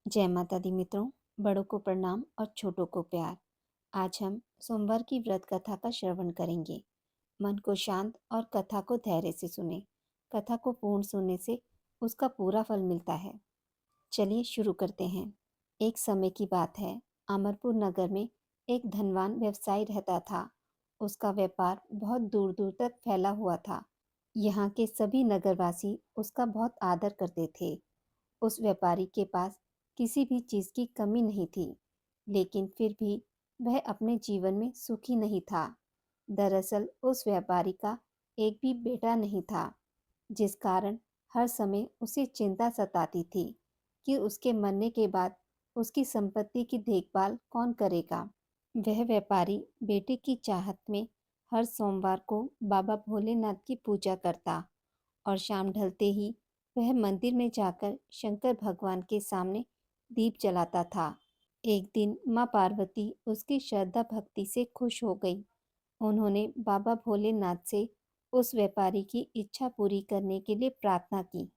जय माता दी मित्रों। बड़ों को प्रणाम और छोटों को प्यार। आज हम सोमवार की व्रत कथा का श्रवण करेंगे। मन को शांत और कथा को धैर्य से सुने। कथा को पूर्ण सुनने से उसका पूरा फल मिलता है। चलिए शुरू करते हैं। एक समय की बात है। अमरपुर नगर में एक धनवान व्यवसायी रहता था। उसका व्यापार बहुत दूर दूर तक फैला हुआ था। यहाँ के सभी नगरवासी उसका बहुत आदर करते थे। उस व्यापारी के पास किसी भी चीज की कमी नहीं थी, लेकिन फिर भी वह अपने जीवन में सुखी नहीं था। दरअसल उस व्यापारी का एक भी बेटा नहीं था, जिस कारण हर समय उसे चिंता सताती थी कि उसके मरने के बाद उसकी संपत्ति की देखभाल कौन करेगा। वह व्यापारी बेटे की चाहत में हर सोमवार को बाबा भोलेनाथ की पूजा करता और शाम ढलते ही वह मंदिर में जाकर शंकर भगवान के सामने दीप जलाता था। एक दिन माँ पार्वती उसकी श्रद्धा भक्ति से खुश हो गई। उन्होंने बाबा भोलेनाथ से उस व्यापारी की इच्छा पूरी करने के लिए प्रार्थना की।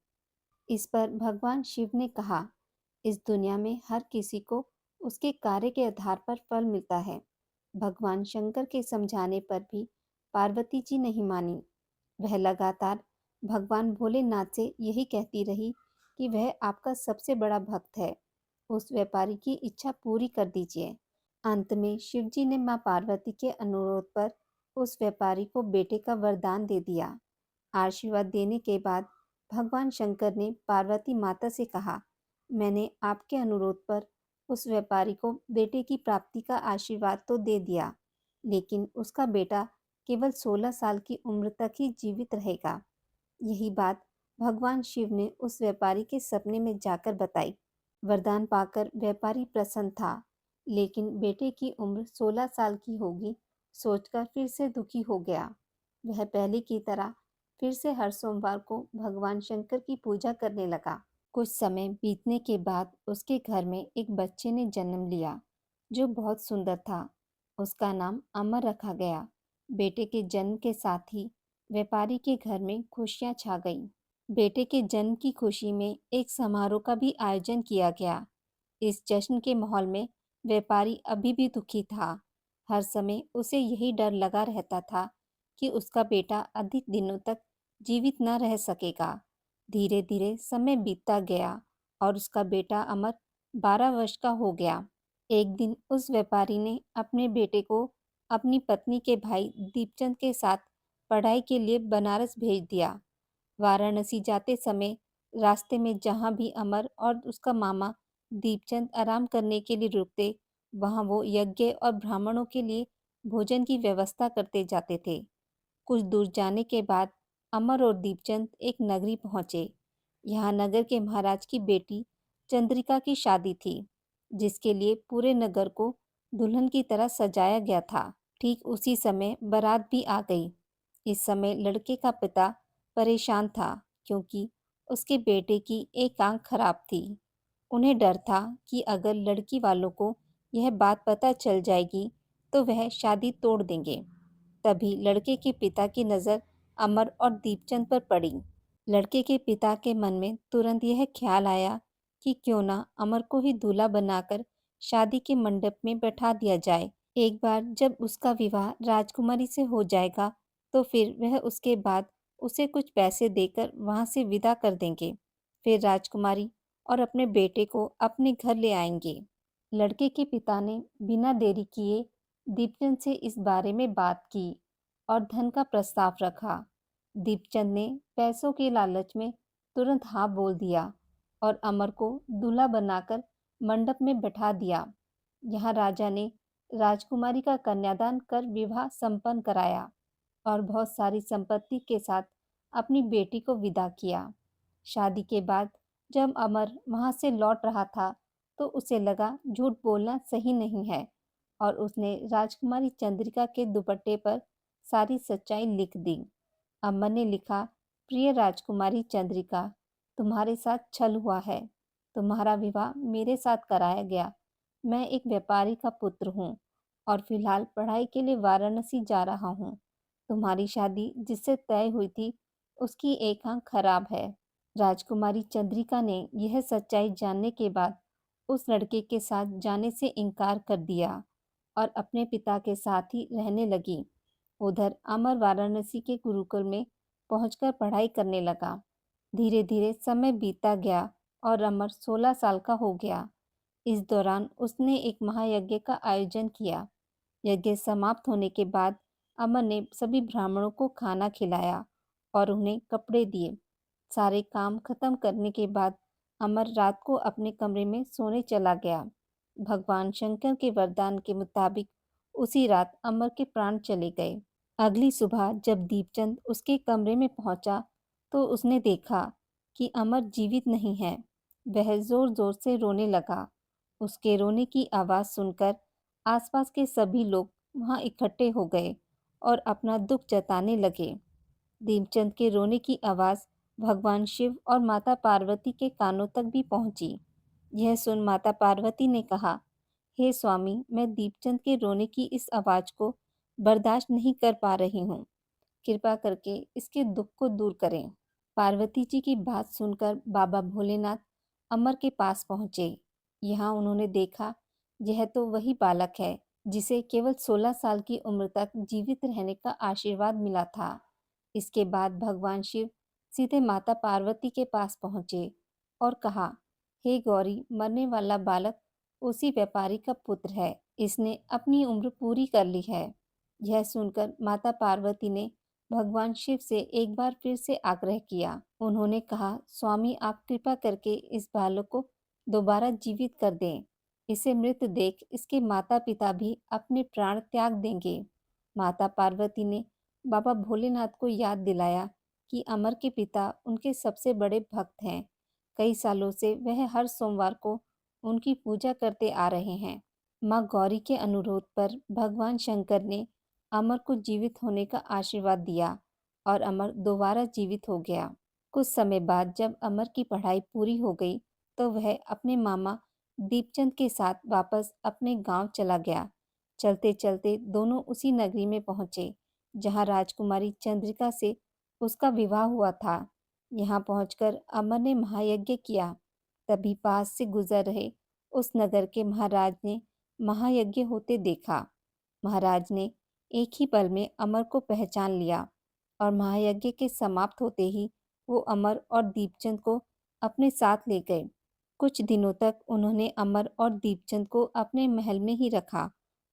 इस पर भगवान शिव ने कहा, इस दुनिया में हर किसी को उसके कार्य के आधार पर फल मिलता है। भगवान शंकर के समझाने पर भी पार्वती जी नहीं मानी। वह लगातार भगवान भोलेनाथ से यही कहती रही कि वह आपका सबसे बड़ा भक्त है, उस व्यापारी की इच्छा पूरी कर दीजिए। अंत में शिवजी ने मां पार्वती के अनुरोध पर उस व्यापारी को बेटे का वरदान दे दिया। आशीर्वाद देने के बाद भगवान शंकर ने पार्वती माता से कहा, मैंने आपके अनुरोध पर उस व्यापारी को बेटे की प्राप्ति का आशीर्वाद तो दे दिया, लेकिन उसका बेटा केवल 16 साल की उम्र तक ही जीवित रहेगा। यही बात भगवान शिव ने उस व्यापारी के सपने में जाकर बताई। वरदान पाकर व्यापारी प्रसन्न था, लेकिन बेटे की उम्र 16 साल की होगी सोचकर फिर से दुखी हो गया। वह पहले की तरह फिर से हर सोमवार को भगवान शंकर की पूजा करने लगा। कुछ समय बीतने के बाद उसके घर में एक बच्चे ने जन्म लिया, जो बहुत सुंदर था। उसका नाम अमर रखा गया। बेटे के जन्म के साथ ही व्यापारी के घर में खुशियां छा गईं। बेटे के जन्म की खुशी में एक समारोह का भी आयोजन किया गया। इस जश्न के माहौल में व्यापारी अभी भी दुखी था। हर समय उसे यही डर लगा रहता था कि उसका बेटा अधिक दिनों तक जीवित न रह सकेगा। धीरे धीरे समय बीतता गया और उसका बेटा अमर 12 वर्ष का हो गया। एक दिन उस व्यापारी ने अपने बेटे को अपनी पत्नी के भाई दीपचंद के साथ पढ़ाई के लिए बनारस भेज दिया। वाराणसी जाते समय रास्ते में जहाँ भी अमर और उसका मामा दीपचंद आराम करने के लिए रुकते, वहाँ वो यज्ञ और ब्राह्मणों के लिए भोजन की व्यवस्था करते जाते थे। कुछ दूर जाने के बाद अमर और दीपचंद एक नगरी पहुंचे। यहाँ नगर के महाराज की बेटी चंद्रिका की शादी थी, जिसके लिए पूरे नगर को दुल्हन की तरह सजाया गया था। ठीक उसी समय बारात भी आ गई। इस समय लड़के का पिता परेशान था, क्योंकि उसके बेटे की एक आंख खराब थी। उन्हें डर था कि अगर लड़की वालों को यह बात पता चल जाएगी तो वह शादी तोड़ देंगे। तभी लड़के के पिता की नज़र अमर और दीपचंद पर पड़ी। लड़के के पिता के मन में तुरंत यह ख्याल आया कि क्यों ना अमर को ही दूल्हा बनाकर शादी के मंडप में बैठा दिया जाए। एक बार जब उसका विवाह राजकुमारी से हो जाएगा तो फिर वह उसके बाद उसे कुछ पैसे देकर वहां से विदा कर देंगे। फिर राजकुमारी और अपने बेटे को अपने घर ले आएंगे। लड़के के पिता ने बिना देरी किए दीपचंद से इस बारे में बात की और धन का प्रस्ताव रखा। दीपचंद ने पैसों के लालच में तुरंत हाँ बोल दिया और अमर को दूल्हा बनाकर मंडप में बैठा दिया। यहाँ राजा ने राजकुमारी का कन्यादान कर विवाह संपन्न कराया और बहुत सारी संपत्ति के साथ अपनी बेटी को विदा किया। शादी के बाद जब अमर वहां से लौट रहा था तो उसे लगा झूठ बोलना सही नहीं है और उसने राजकुमारी चंद्रिका के दुपट्टे पर सारी सच्चाई लिख दी। अमर ने लिखा, प्रिय राजकुमारी चंद्रिका, तुम्हारे साथ छल हुआ है। तुम्हारा विवाह मेरे साथ कराया गया। मैं एक व्यापारी का पुत्र हूँ और फिलहाल पढ़ाई के लिए वाराणसी जा रहा हूँ। तुम्हारी शादी जिससे तय हुई थी उसकी एक आंख खराब है। राजकुमारी चंद्रिका ने यह सच्चाई जानने के बाद उस लड़के के साथ जाने से इनकार कर दिया और अपने पिता के साथ ही रहने लगी। उधर अमर वाराणसी के गुरुकुल में पहुंचकर पढ़ाई करने लगा। धीरे धीरे समय बीतता गया और अमर 16 साल का हो गया। इस दौरान उसने एक महायज्ञ का आयोजन किया। यज्ञ समाप्त होने के बाद अमर ने सभी ब्राह्मणों को खाना खिलाया और उन्हें कपड़े दिए। सारे काम खत्म करने के बाद अमर रात को अपने कमरे में सोने चला गया। भगवान शंकर के वरदान के मुताबिक उसी रात अमर के प्राण चले गए। अगली सुबह जब दीपचंद उसके कमरे में पहुंचा तो उसने देखा कि अमर जीवित नहीं है। वह जोर जोर से रोने लगा। उसके रोने की आवाज सुनकर आसपास के सभी लोग वहां इकट्ठे हो गए और अपना दुख जताने लगे। दीपचंद के रोने की आवाज भगवान शिव और माता पार्वती के कानों तक भी पहुंची। यह सुन माता पार्वती ने कहा, हे स्वामी, मैं दीपचंद के रोने की इस आवाज को बर्दाश्त नहीं कर पा रही हूँ। कृपा करके इसके दुख को दूर करें। पार्वती जी की बात सुनकर बाबा भोलेनाथ अमर के पास पहुंचे। यहाँ उन्होंने देखा, यह तो वही बालक है जिसे केवल 16 साल की उम्र तक जीवित रहने का आशीर्वाद मिला था। इसके बाद भगवान शिव सीधे माता पार्वती के पास पहुंचे और कहा, हे गौरी, मरने वाला बालक उसी व्यापारी का पुत्र है। इसने अपनी उम्र पूरी कर ली है। यह सुनकर माता पार्वती ने भगवान शिव से एक बार फिर से आग्रह किया। उन्होंने कहा, स्वामी, आप कृपा करके इस बालक को दोबारा जीवित कर दें। इसे मृत देख इसके माता पिता भी अपने प्राण त्याग देंगे। माता पार्वती ने बाबा भोलेनाथ को याद दिलाया कि अमर के पिता उनके सबसे बड़े भक्त हैं। कई सालों से वह हर सोमवार को उनकी पूजा करते आ रहे हैं। माँ गौरी के अनुरोध पर भगवान शंकर ने अमर को जीवित होने का आशीर्वाद दिया और अमर दोबारा जीवित हो गया। कुछ समय बाद जब अमर की पढ़ाई पूरी हो गई तो वह अपने मामा दीपचंद के साथ वापस अपने गांव चला गया। चलते चलते दोनों उसी नगरी में पहुंचे जहां राजकुमारी चंद्रिका से उसका विवाह हुआ था। यहाँ पहुंचकर अमर ने महायज्ञ किया। तभी पास से गुजर रहे उस नगर के महाराज ने महायज्ञ होते देखा। महाराज ने एक ही पल में अमर को पहचान लिया और महायज्ञ के समाप्त होते ही वो अमर और दीपचंद को अपने साथ ले गए। कुछ दिनों तक उन्होंने अमर और दीपचंद को अपने महल में ही रखा।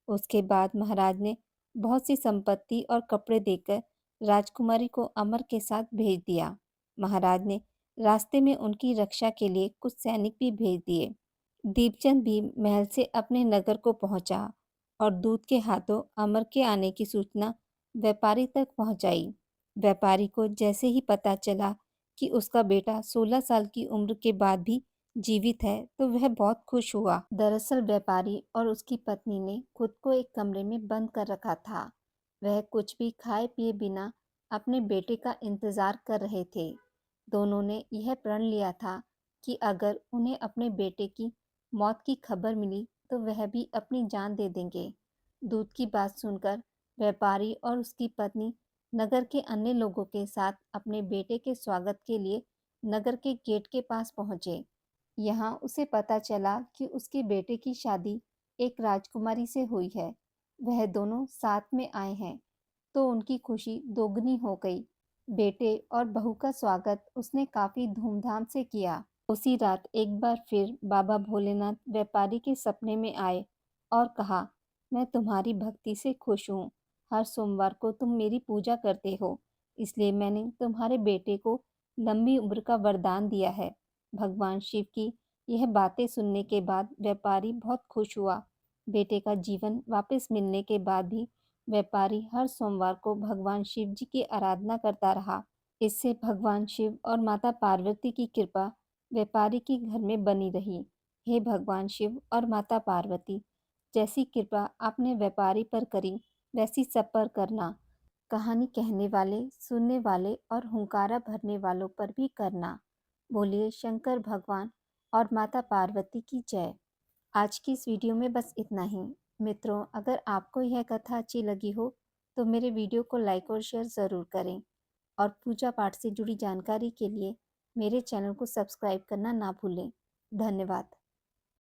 उसके बाद महाराज ने बहुत सी संपत्ति और कपड़े देकर राजकुमारी को अमर के साथ भेज दिया। महाराज ने रास्ते में उनकी रक्षा के लिए कुछ सैनिक भी भेज दिए। दीपचंद भी महल से अपने नगर को पहुंचा और दूत के हाथों अमर के आने की सूचना व्यापारी तक पहुंचाई। व्यापारी को जैसे ही पता चला कि उसका बेटा 16 साल की उम्र के बाद भी जीवित है तो वह बहुत खुश हुआ। दरअसल व्यापारी और उसकी पत्नी ने खुद को एक कमरे में बंद कर रखा था। वह कुछ भी खाए पिए बिना अपने बेटे का इंतजार कर रहे थे। दोनों ने यह प्रण लिया था कि अगर उन्हें अपने बेटे की मौत की खबर मिली तो वह भी अपनी जान दे देंगे। दूत की बात सुनकर व्यापारी और उसकी पत्नी नगर के अन्य लोगों के साथ अपने बेटे के स्वागत के लिए नगर के गेट के पास पहुंचे। यहाँ उसे पता चला कि उसके बेटे की शादी एक राजकुमारी से हुई है। वह दोनों साथ में आए हैं तो उनकी खुशी दोगुनी हो गई। बेटे और बहू का स्वागत उसने काफी धूमधाम से किया। उसी रात एक बार फिर बाबा भोलेनाथ व्यापारी के सपने में आए और कहा, मैं तुम्हारी भक्ति से खुश हूँ। हर सोमवार को तुम मेरी पूजा करते हो, इसलिए मैंने तुम्हारे बेटे को लंबी उम्र का वरदान दिया है। भगवान शिव की यह बातें सुनने के बाद व्यापारी बहुत खुश हुआ। बेटे का जीवन वापस मिलने के बाद भी व्यापारी हर सोमवार को भगवान शिव जी की आराधना करता रहा। इससे भगवान शिव और माता पार्वती की कृपा व्यापारी के घर में बनी रही। हे भगवान शिव और माता पार्वती, जैसी कृपा आपने व्यापारी पर करी वैसी सब पर करना। कहानी कहने वाले, सुनने वाले और हुंकारा भरने वालों पर भी करना। बोलिए शंकर भगवान और माता पार्वती की जय। आज की इस वीडियो में बस इतना ही। मित्रों, अगर आपको यह कथा अच्छी लगी हो तो मेरे वीडियो को लाइक और शेयर ज़रूर करें और पूजा पाठ से जुड़ी जानकारी के लिए मेरे चैनल को सब्सक्राइब करना ना भूलें। धन्यवाद।